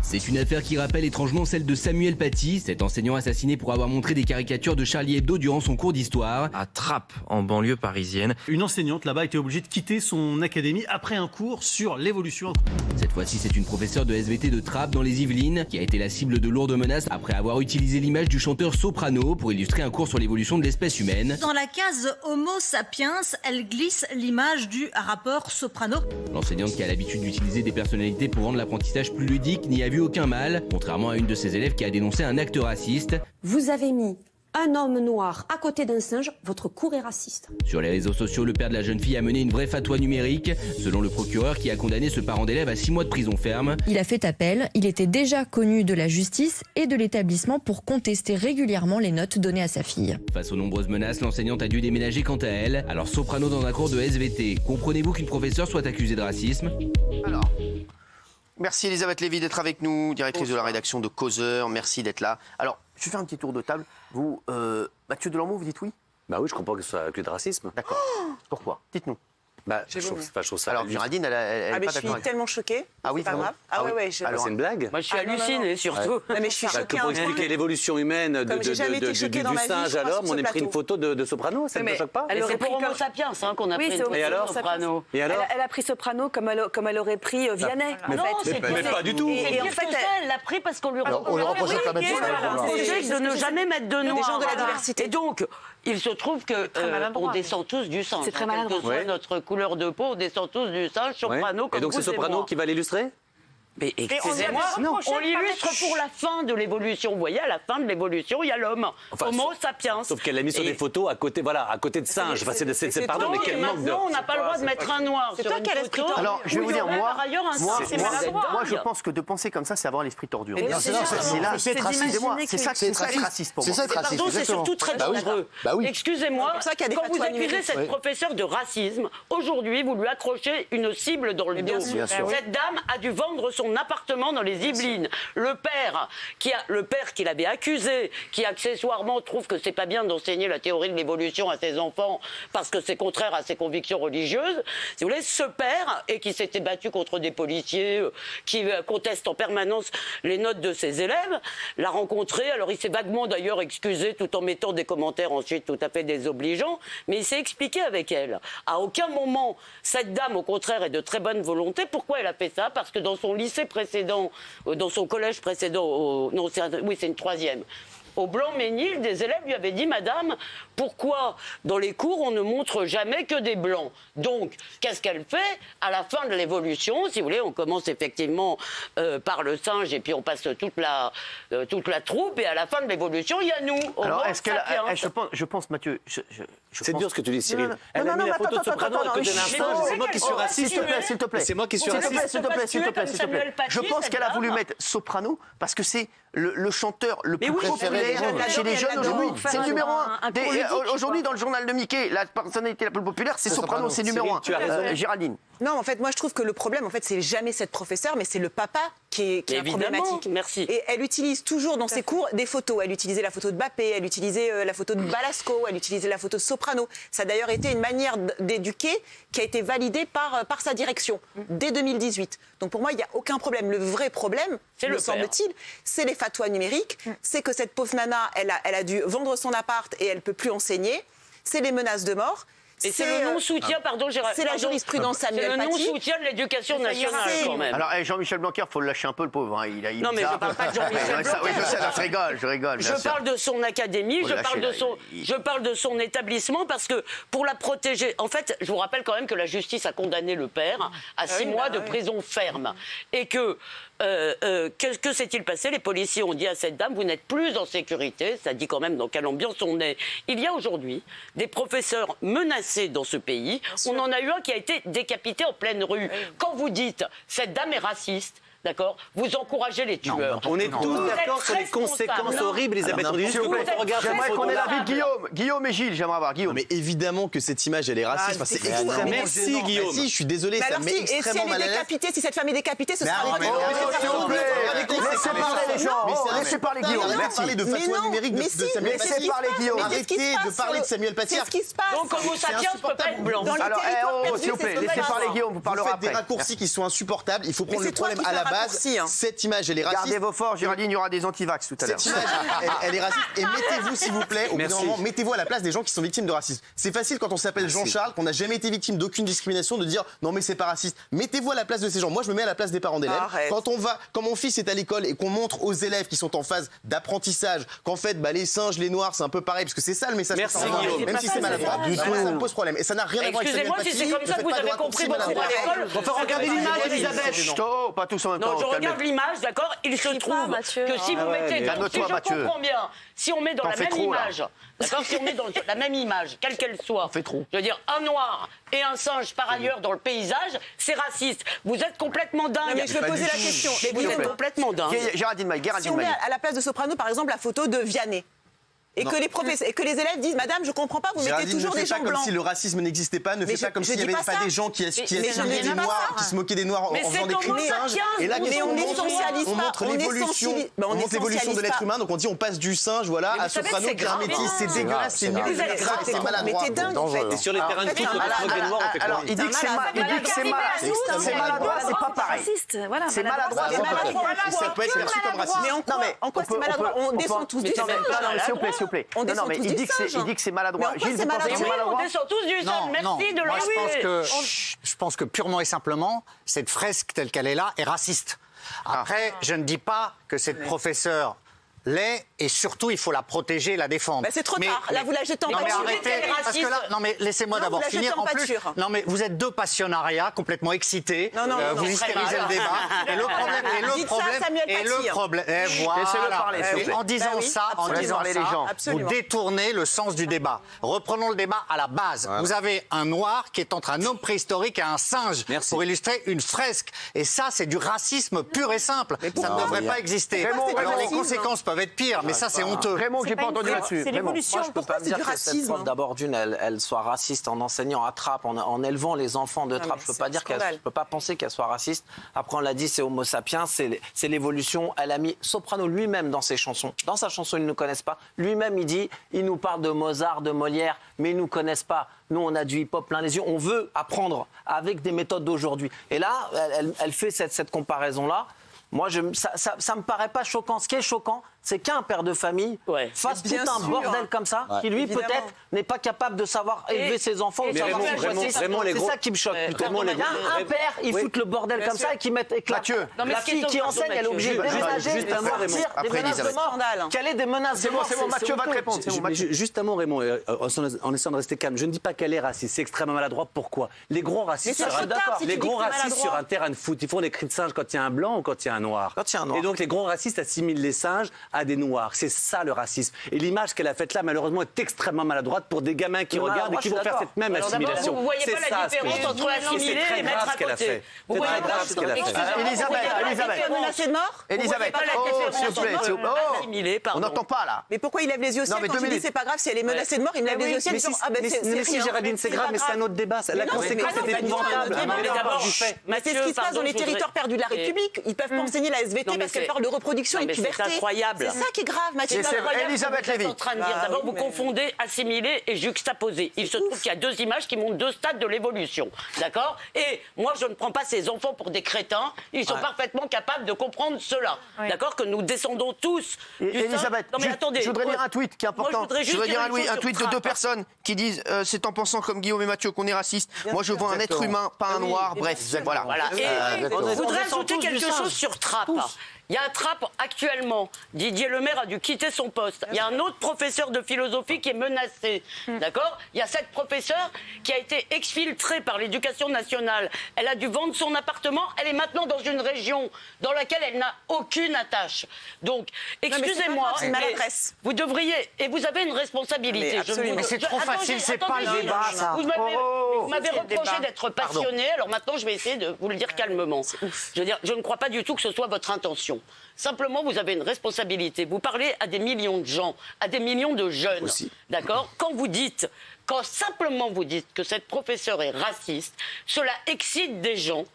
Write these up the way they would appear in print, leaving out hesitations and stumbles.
C'est une affaire qui rappelle étrangement celle de Samuel Paty, cet enseignant assassiné pour avoir montré des caricatures de Charlie Hebdo durant son cours d'histoire. À Trappes, en banlieue parisienne. Une enseignante là-bas a été obligée de quitter son académie après un cours sur l'évolution. Cette fois-ci, c'est une professeure de SVT de Trappes dans les Yvelines qui a été la cible de lourdes menaces après avoir utilisé l'image du chanteur Soprano pour illustrer un cours sur l'évolution de l'espèce humaine. Dans la case Homo sapiens, elle glisse l'image du rappeur Soprano. L'enseignante qui a l'habitude d'utiliser des personnalités pour rendre l'apprentissage plus ludique n'y a vu aucun mal, contrairement à une de ses élèves qui a dénoncé un acte raciste. Vous avez mis un homme noir à côté d'un singe, votre cours est raciste. Sur les réseaux sociaux, le père de la jeune fille a mené une vraie fatwa numérique, selon le procureur qui a condamné ce parent d'élève à 6 mois de prison ferme. Il a fait appel, il était déjà connu de la justice et de l'établissement pour contester régulièrement les notes données à sa fille. Face aux nombreuses menaces, l'enseignante a dû déménager quant à elle. Alors Soprano dans un cours de SVT, comprenez-vous qu'une professeure soit accusée de racisme ? Alors, merci Elisabeth Lévy d'être avec nous, directrice de la rédaction de Causeur, merci d'être là. Alors, je vais faire un petit tour de table. Vous, Mathieu Delormeau, vous dites oui ? Bah oui, je comprends que ce soit accusé de racisme. D'accord. Pourquoi ? Dites-nous. Bah, je trouve ça. Alors, Géraldine, elle est mais pas je suis d'accord. tellement choquée. Ah oui, c'est pas vraiment grave. Ah, oui. ouais, Alors, c'est une blague. Moi, je suis hallucinée, surtout. Non, mais je suis Que choquée. pour expliquer l'évolution humaine Comme j'ai jamais été choquée dans du ma vie, singe je à crois, l'homme, sur on ce ait pris une plateau. photo de Soprano, ça ne te choque pas? Mais c'est pour Homo sapiens qu'on a pris une photo Et alors de Soprano. Et alors Elle a pris Soprano comme elle aurait pris Vianney. Non, c'est pas du tout. Et en fait, elle l'a pris parce qu'on lui reproche de ne jamais mettre de noir. Des gens de la diversité. Et donc, il se trouve que on descend tous du singe. C'est très Quelle maladroit. que soit notre couleur de peau, on descend tous du singe. Soprano, comme et donc c'est vous et Soprano moi. qui va l'illustrer? Mais excusez-moi, on l'illustre pour la fin de l'évolution. Vous voyez, à la fin de l'évolution, il y a l'homme. Enfin, Homo sapiens. Sauf qu'elle l'a mis sur des photos à côté, voilà, à côté de singes. Enfin, c'est pardon, mais quel manque de. Maintenant, on n'a pas le droit de mettre un noir C'est sur toi une qui as l'esprit photo. tordu. Alors, je vais vous dire, moi, je moi, pense que de penser comme ça, c'est avoir l'esprit tordu. Mais bien sûr, c'est Excusez-moi, c'est ça qui est raciste pour moi. Pardon, c'est surtout très dangereux. Excusez-moi, C'est pour ça qu'il y a des quand vous fatwas accusez numériques. cette professeure de racisme, aujourd'hui, vous lui accrochez une cible dans le dos. bien sûr. Cette dame a dû vendre son appartement dans les Yvelines. Le père qui l'avait accusé, qui accessoirement trouve que c'est pas bien d'enseigner la théorie de l'évolution à ses enfants parce que c'est contraire à ses convictions religieuses. Si vous voulez, ce père, et qui s'était battu contre des policiers qui contestent en permanence les notes de ses élèves, l'a rencontré. Alors il s'est vaguement d'ailleurs excusé tout en mettant des commentaires ensuite tout à fait désobligeants, mais il s'est expliqué avec elle. À aucun moment, cette dame, au contraire, est de très bonne volonté. Pourquoi elle a fait ça ? Parce que dans son lycée précédent, dans son collège précédent, c'est une troisième, au Blanc-Ménil, des élèves lui avaient dit « Madame, pourquoi dans les cours on ne montre jamais que des blancs ?» Donc, qu'est-ce qu'elle fait ? À la fin de l'évolution, si vous voulez, on commence effectivement par le singe et puis on passe toute la troupe, et à la fin de l'évolution, il y a nous. Alors, est-ce qu'elle, je pense, Mathieu, C'est dur ce que tu dis, Cyril. Non, Elle a mis la photo de Soprano à côté d'un attends, singe. C'est moi qui suis raciste. S'il te plaît. C'est moi qui suis raciste. S'il te plaît. Je pense qu'elle a voulu mettre Soprano parce que c'est le chanteur le plus populaire chez les jeunes aujourd'hui. C'est le numéro 1. Aujourd'hui, dans le journal de Mickey, la personnalité la plus populaire, c'est Soprano, c'est numéro 1. Tu as raison. Géraldine. Non, en fait, moi, je trouve que le problème, en fait, c'est jamais cette professeure, mais c'est le papa qui est problématique. Merci. Et elle utilise toujours dans ses cours des photos. Elle utilisait la photo de Bappé, elle utilisait la photo de Balasco, elle utilisait la photo de Soprano. Ça a d'ailleurs été une manière d'éduquer qui a été validée par sa direction dès 2018. Donc pour moi, il n'y a aucun problème. Le vrai problème, me semble-t-il, c'est les fatwas numériques. C'est que cette pauvre nana, elle a dû vendre son appart et elle ne peut plus enseigner. C'est les menaces de mort. Et c'est le non-soutien, pardon, Gérard. C'est la jurisprudence Samuel Paty. Paty. C'est le non-soutien de l'éducation nationale, quand même. Alors, Jean-Michel Blanquer, il faut le lâcher un peu, le pauvre. Hein. Non, mais je ne parle pas de Jean-Michel Blanquer. Oui, je rigole. Je parle de son académie, je parle de son établissement, parce que pour la protéger... En fait, je vous rappelle quand même que la justice a condamné le père à 6 mois de prison ferme. Et que... que s'est-il passé ? Les policiers ont dit à cette dame, vous n'êtes plus en sécurité. Ça dit quand même dans quelle ambiance on est. Il y a aujourd'hui des professeurs menacés dans ce pays. On en a eu un qui a été décapité en pleine rue. Quand vous dites, cette dame est raciste, d'accord, vous encouragez les tueurs. On est tous d'accord sur les conséquences horribles, Elisabeth. J'aimerais qu'on ait l'avis de Guillaume et Gilles, j'aimerais avoir Guillaume. Mais évidemment que cette image, elle est raciste. Ah, c'est c'est extrêmement. Merci, Guillaume. Si, je suis désolé, ça me met extrêmement mal à l'aise. Si cette femme est décapitée, ce sera... S'il vous plaît, laissez parler les gens. Laissez parler Guillaume. Arrêtez de parler de fatwa numérique de Samuel Paty. Laissez parler Guillaume. Arrêtez de parler de Samuel Paty. C'est ce qui se passe. Donc, Homo sapiens ne peut pas être blanc. Alors, s'il vous plaît, laissez parler Guillaume, vous Vous parlerez faites des après. raccourcis qui sont insupportables. Il faut prendre le problème à la base. base, cette image, elle est raciste. Gardez vos forces, Géraldine, il y aura des antivax tout à l'heure. Cette image, elle est raciste. Et mettez-vous, s'il vous plaît, au bout d'un moment, mettez-vous à la place des gens qui sont victimes de racisme. C'est facile quand on s'appelle Jean-Charles, qu'on n'a jamais été victime d'aucune discrimination, de dire non mais c'est pas raciste. Mettez-vous à la place de ces gens. Moi, je me mets à la place des parents d'élèves. Quand mon fils est à l'école et qu'on montre aux élèves qui sont en phase d'apprentissage qu'en fait, les singes, les noirs, c'est un peu pareil, parce que c'est ça le message. Merci, même si c'est maladroit. Moi, ça me pose problème. Et ça n'a rien à voir avec Excusez-moi si c'est comme ça que vous avez compris votre cours à l'école. On peut regarder l'image, Elisabeth. Pas tous en même temps. Non, je regarde l'image, d'accord. Il se trouve que si vous mettez, si je comprends bien, si on met dans la même image, d'accord, si on met dans la même image, quelle qu'elle soit, je veux dire, un noir et un singe par ailleurs dans le paysage, c'est raciste. Vous êtes complètement dingue. Non, mais je vais poser la question. Vous êtes complètement dingue. Géraldine Maille. Si on met à la place de Soprano, par exemple, la photo de Vianney. Et que les professeurs, et que les élèves disent, madame, je comprends pas, vous mettez toujours des gens blancs. Ne fais pas comme si le racisme n'existait pas, ne fais pas comme s'il n'y avait pas des gens qui assumaient des noirs, qui se moquaient des noirs en faisant des cris de singe. Et là, on montre l'évolution de l'être humain, donc on dit on passe du singe, voilà, à Soprano qui est un métis. C'est dégueulasse, c'est nul, c'est grave, c'est maladroit. Mais t'es dingue, en fait. Et sur les terrains de foot, on des noirs, on fait quoi? Alors, il dit que c'est maladroit, c'est pas pareil. C'est maladroit. Ça peut être perçu comme raciste. Mais en quoi c'est maladroit? On descend tous du singe. S'il vous plaît, s'il vous plaît. On descend tous du singe. Il dit que c'est maladroit. Gilles, vous pensez que c'est maladroit? On descend tous du singe. Merci de l'avouer. Je pense que purement et simplement, cette fresque telle qu'elle est là est raciste. Après, je ne dis pas que cette professeure l'est, et surtout, il faut la protéger et la défendre. C'est trop tard. Là, vous la jetez en pâture. Non, mais arrêtez, parce que là, non, mais laissez-moi d'abord finir. En plus, non, mais vous êtes deux passionnariats complètement excités. Vous hystérisez le débat. Et le problème, voilà. En disant ça, vous détournez le sens du débat. Reprenons le débat à la base. Vous avez un noir qui est entre un homme préhistorique et un singe pour illustrer une fresque. Et ça, c'est du racisme pur et simple. Ça ne devrait pas exister. Alors, les conséquences peuvent être pires, mais ça, c'est honteux. Raymond, j'ai pas entendu là-dessus. C'est l'évolution. Moi, je peux pas dire que cette prof, d'abord d'une, elle soit raciste en enseignant à Trappes, en élevant les enfants de Trappes. Je peux pas dire je peux pas penser qu'elle soit raciste. Après, on l'a dit, c'est Homo sapiens, c'est l'évolution. Elle a mis Soprano lui-même dans ses chansons. Dans sa chanson, ils ne nous connaissent pas. Lui-même, il nous parle de Mozart, de Molière, mais ils nous connaissent pas. Nous, on a du hip-hop plein les yeux. On veut apprendre avec des méthodes d'aujourd'hui. Et là, elle fait cette comparaison-là. Moi, ça me paraît pas choquant. Ce qui est choquant, c'est qu'un père de famille fasse tout un bordel comme ça, qui lui, peut-être, n'est pas capable de savoir élever ses enfants. C'est ça qui me choque. Un père, il fout le bordel comme ça et qui met éclate. La fille qui enseigne, elle est obligée de déménager, de sortir des menaces de mort. Quelle est des menaces de mort? C'est bon, Mathieu va te répondre. Juste un mot, Raymond, en essayant de rester calme. Je ne dis pas qu'elle est raciste, c'est extrêmement maladroit. Pourquoi? Les gros racistes sur un terrain de foot, ils font des cris de singe quand il y a un blanc ou quand il y a un noir. Et donc les gros racistes assimilent les singes à des noirs. C'est ça le racisme. Et l'image qu'elle a faite là, malheureusement, est extrêmement maladroite pour des gamins qui regardent et qui vont faire cette même assimilation. Vous ne voyez pas la différence entre assimiler et mettre à côté. C'est très grave ce qu'elle a fait. Elisabeth. Menacé de mort? Elisabeth. S'il vous plaît. On n'entend pas là. Mais pourquoi il lève les yeux au ciel quand il dit c'est pas grave si elle est menacée de mort? Il me lève les yeux au ciel. Mais si, Géraldine, c'est grave, mais c'est un autre débat. La conséquence est épouvantable. Mais c'est ce qui se passe dans les territoires perdus de la République. Ils peuvent pas enseigner la SVT parce qu'elle parle de reproduction et de puberté. C'est incroyable. C'est ça qui est grave, Mathieu. Elisabeth Lévy. En train de dire. D'abord, vous confondez assimiler et juxtaposer. Il se trouve qu'il y a deux images qui montrent deux stades de l'évolution. D'accord? Et moi, je ne prends pas ces enfants pour des crétins. Ils sont parfaitement capables de comprendre cela. D'accord? Que nous descendons tous. Elisabeth, non, mais attendez. Je voudrais lire un tweet qui est important. Je voudrais dire un tweet de deux personnes qui disent c'est en pensant comme Guillaume et Mathieu qu'on est raciste. Moi, je vois un être humain, pas un noir. Bref, voilà. Et je voudrais ajouter quelque chose sur Trappes. Il y a un Trappes actuellement. Didier Lemaire a dû quitter son poste. Il y a un autre professeur de philosophie qui est menacé. D'accord? Il y a cette professeure qui a été exfiltrée par l'éducation nationale. Elle a dû vendre son appartement. Elle est maintenant dans une région dans laquelle elle n'a aucune attache. Donc, excusez-moi, mais vous devriez, et vous avez une responsabilité. Mais c'est trop facile, c'est pas le débat, ça. Vous m'avez reproché d'être passionné. Alors maintenant, je vais essayer de vous le dire calmement. Je veux dire, je ne crois pas du tout que ce soit votre intention. Simplement, vous avez une responsabilité. Vous parlez à des millions de gens, à des millions de jeunes. D'accord? Quand simplement vous dites que cette professeure est raciste, cela excite des gens,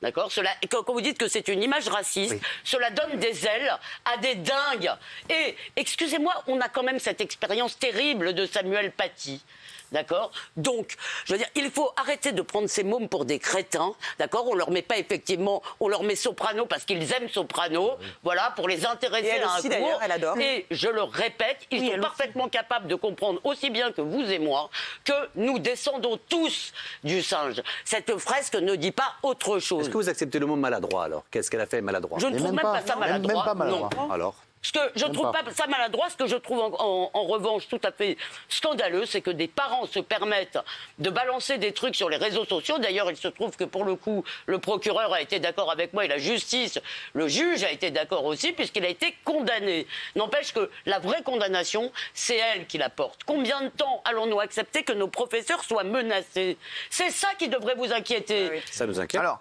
d'accord? Quand vous dites que c'est une image raciste, cela donne des ailes à des dingues. Et, excusez-moi, on a quand même cette expérience terrible de Samuel Paty. d'accord? Donc, je veux dire, il faut arrêter de prendre ces mômes pour des crétins, d'accord? On leur met pas effectivement, on leur met Soprano parce qu'ils aiment Soprano, voilà, pour les intéresser et elle à aussi, un cours. elle adore. Et je le répète, ils sont parfaitement capables de comprendre aussi bien que vous et moi que nous descendons tous du singe. Cette fresque ne dit pas autre chose. Est-ce que vous acceptez le mot maladroit alors? Qu'est-ce qu'elle a fait maladroit? Je ne trouve même pas ça maladroit. Même pas maladroit. Non. Alors? Ce que je ne trouve pas ça maladroit, ce que je trouve en revanche tout à fait scandaleux, c'est que des parents se permettent de balancer des trucs sur les réseaux sociaux. D'ailleurs, il se trouve que pour le coup, le procureur a été d'accord avec moi et la justice, le juge a été d'accord aussi, puisqu'il a été condamné. N'empêche que la vraie condamnation, c'est elle qui la porte. Combien de temps allons-nous accepter que nos professeurs soient menacés? C'est ça qui devrait vous inquiéter. Ça nous inquiète. Alors,